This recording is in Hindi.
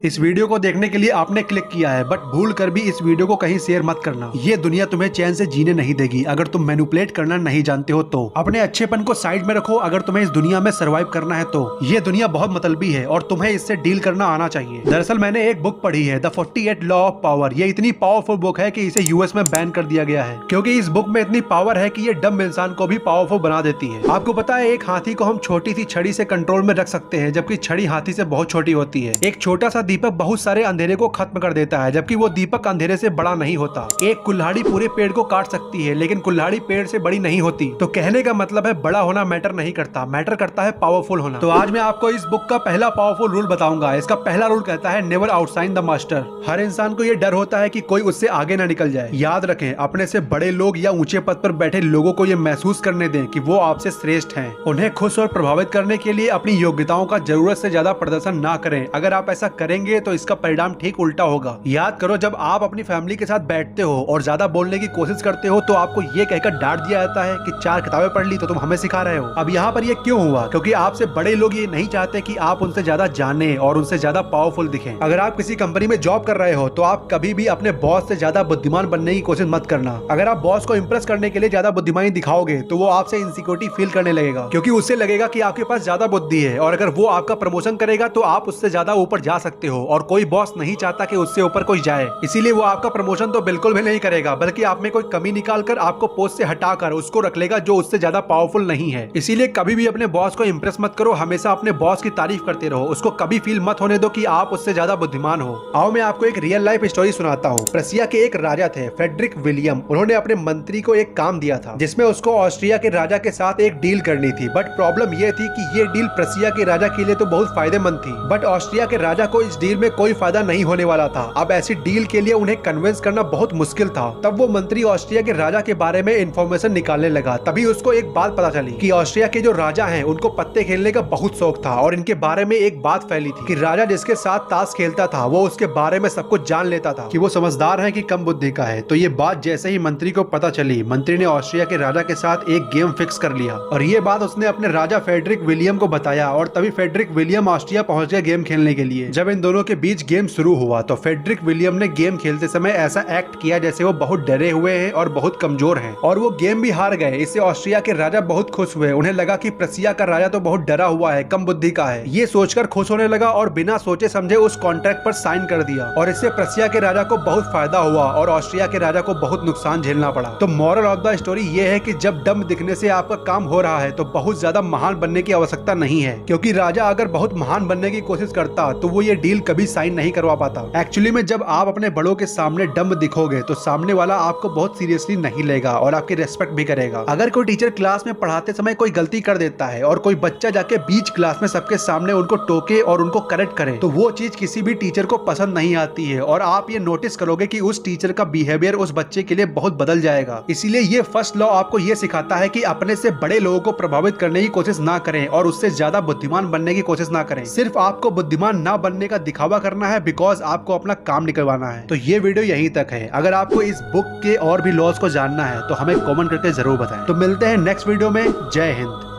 इस वीडियो को देखने के लिए आपने क्लिक किया है, बट भूल कर भी इस वीडियो को कहीं शेयर मत करना। ये दुनिया तुम्हें चैन से जीने नहीं देगी अगर तुम मैनिपुलेट करना नहीं जानते हो तो। अपने अच्छेपन को साइड में रखो अगर तुम्हें इस दुनिया में सर्वाइव करना है तो। ये दुनिया बहुत मतलबी है और तुम्हें इससे डील करना आना चाहिए। दरअसल मैंने एक बुक पढ़ी है, द 48 लॉ ऑफ पावर। ये इतनी पावरफुल बुक है कि इसे यूएस में बैन कर दिया गया है, क्योंकि इस बुक में इतनी पावर है कि ये डम्ब इंसान को भी पावरफुल बना देती है। आपको पता है, एक हाथी को हम छोटी सी छड़ी से कंट्रोल में रख सकते हैं, जबकि छड़ी हाथी से बहुत छोटी होती है। एक छोटा सा दीपक बहुत सारे अंधेरे को खत्म कर देता है, जबकि वो दीपक अंधेरे से बड़ा नहीं होता। एक कुल्हाड़ी पूरे पेड़ को काट सकती है, लेकिन कुल्हाड़ी पेड़ से बड़ी नहीं होती। तो कहने का मतलब है, बड़ा होना मैटर नहीं करता, मैटर करता है पावरफुल होना। तो आज मैं आपको इस बुक का पहला पावरफुल रूल बताऊंगा। इसका पहला रूल कहता है, नेवर आउटशाइन द मास्टर। हर इंसान को ये डर होता है कि कोई उससे आगे ना निकल जाए। याद रखें, अपने से बड़े लोग या ऊंचे पद पर बैठे लोगों को ये महसूस करने दें कि वो आपसे श्रेष्ठ हैं। उन्हें खुश और प्रभावित करने के लिए अपनी योग्यताओं का जरूरत से ज्यादा प्रदर्शन ना करें। अगर आप ऐसा करेंगे तो इसका परिणाम ठीक उल्टा होगा। याद करो, जब आप अपनी फैमिली के साथ बैठते हो और ज्यादा बोलने की कोशिश करते हो तो आपको ये कहकर डांट दिया जाता है कि 4 किताबें पढ़ ली तो तुम हमें सिखा रहे हो। अब यहाँ पर ये क्यों हुआ? क्योंकि आपसे बड़े लोग ये नहीं चाहते कि आप उनसे ज्यादा जाने और उनसे ज्यादा पावरफुल दिखें। अगर आप किसी कंपनी में जॉब कर रहे हो तो आप कभी भी अपने बॉस से ज्यादा बुद्धिमान बनने की कोशिश मत करना। अगर आप बॉस को इंप्रेस करने के लिए ज्यादा बुद्धिमानी दिखाओगे तो वो आपसे इनसिक्योरिटी फील करने लगेगा, क्योंकि उससे लगेगा कि आपके पास ज्यादा बुद्धि है। और अगर वो आपका प्रमोशन करेगा तो आप उससे ज्यादा ऊपर जा सकते हो, और कोई बॉस नहीं चाहता कि उससे ऊपर कोई जाए। इसीलिए वो आपका प्रमोशन तो बिल्कुल भी नहीं करेगा, बल्कि आप में कोई कमी निकालकर आपको पोस्ट से हटाकर उसको रख लेगा जो उससे ज्यादा पावरफुल नहीं है। इसीलिए कभी भी अपने बॉस को इंप्रेस मत करो, हमेशा अपने बॉस की तारीफ करते रहो। उसको कभी फील मत होने दो कि आप उससे ज्यादा बुद्धिमान हो। आओ मैं आपको एक रियल लाइफ स्टोरी सुनाता हूँ। प्रसिया के एक राजा थे, फ्रेडरिक विलियम। उन्होंने अपने मंत्री को एक काम दिया था जिसमें उसको ऑस्ट्रिया के राजा के साथ एक डील करनी थी। बट प्रॉब्लम यह थी कि ये डील प्रसिया के राजा के लिए तो बहुत फायदेमंद थी, बट ऑस्ट्रिया के राजा को इस डील में कोई फायदा नहीं होने वाला था। अब ऐसी डील के लिए उन्हें कन्विंस करना बहुत मुश्किल था। तब वो मंत्री ऑस्ट्रिया के राजा के बारे में इंफॉर्मेशन निकालने लगा। तभी उसको एक बात पता चली कि ऑस्ट्रिया के जो राजा हैं उनको पत्ते खेलने का बहुत शौक था, और इनके बारे में एक बात फैली थी कि राजा जिसके साथ ताश खेलता था वो उसके बारे में सब कुछ जान लेता था, कि वो समझदार है कि कम बुद्धि का है। तो ये बात जैसे ही मंत्री को पता चली, मंत्री ने ऑस्ट्रिया के राजा के साथ एक गेम फिक्स कर लिया, और ये बात उसने अपने राजा फ्रेडरिक विलियम को बताया। और तभी फ्रेडरिक विलियम ऑस्ट्रिया पहुंच गया गेम खेलने के लिए। जब इन दोनों के बीच गेम शुरू हुआ तो फ्रेडरिक विलियम ने गेम खेलते समय ऐसा एक्ट किया जैसे वो बहुत डरे हुए हैं और बहुत कमजोर हैं, और वो गेम भी हार गए। इससे ऑस्ट्रिया के राजा बहुत खुश हुए। उन्हें लगा कि प्रसिया का राजा तो बहुत डरा हुआ है, कम बुद्धि का है। ये सोचकर खुश होने लगा और बिना सोचे समझे उस कॉन्ट्रैक्ट पर साइन कर दिया, और इससे प्रसिया के राजा को बहुत फायदा हुआ और ऑस्ट्रिया के राजा को बहुत नुकसान झेलना पड़ा। तो मॉरल ऑफ द स्टोरी ये है कि जब डम दिखने से आपका काम हो रहा है तो बहुत ज्यादा महान बनने की आवश्यकता नहीं है, क्योंकि राजा अगर बहुत महान बनने की कोशिश करता तो वो ये डील कभी साइन नहीं करवा पाता। एक्चुअली में जब आप अपने बड़ों के सामने डम दिखोगे तो सामने वाला आपको बहुत सीरियसली नहीं लेगा और आपकी रेस्पेक्ट भी करेगा। अगर कोई टीचर क्लास में पढ़ाते समय कोई गलती कर देता है और कोई बच्चा जाके बीच क्लास में सबके सामने उनको टोके और उनको करेक्ट करे, तो वो चीज किसी भी टीचर को पसंद नहीं आती है, और आप ये नोटिस करोगे कि उस टीचर का बिहेवियर उस बच्चे के लिए बहुत बदल जाएगा। इसीलिए ये फर्स्ट लॉ आपको ये सिखाता है कि अपने से बड़े लोगों को प्रभावित करने की कोशिश ना करें और उससे ज्यादा बुद्धिमान बनने की कोशिश ना करें। सिर्फ आपको बुद्धिमान ना बनने का दिखावा करना है, बिकॉज आपको अपना काम निकलवाना है। तो ये वीडियो यहीं तक है। अगर आपको इस बुक के और भी लॉज को जानना है तो हमें कमेंट करके जरूर बताएं। तो मिलते हैं नेक्स्ट वीडियो में। जय हिंद।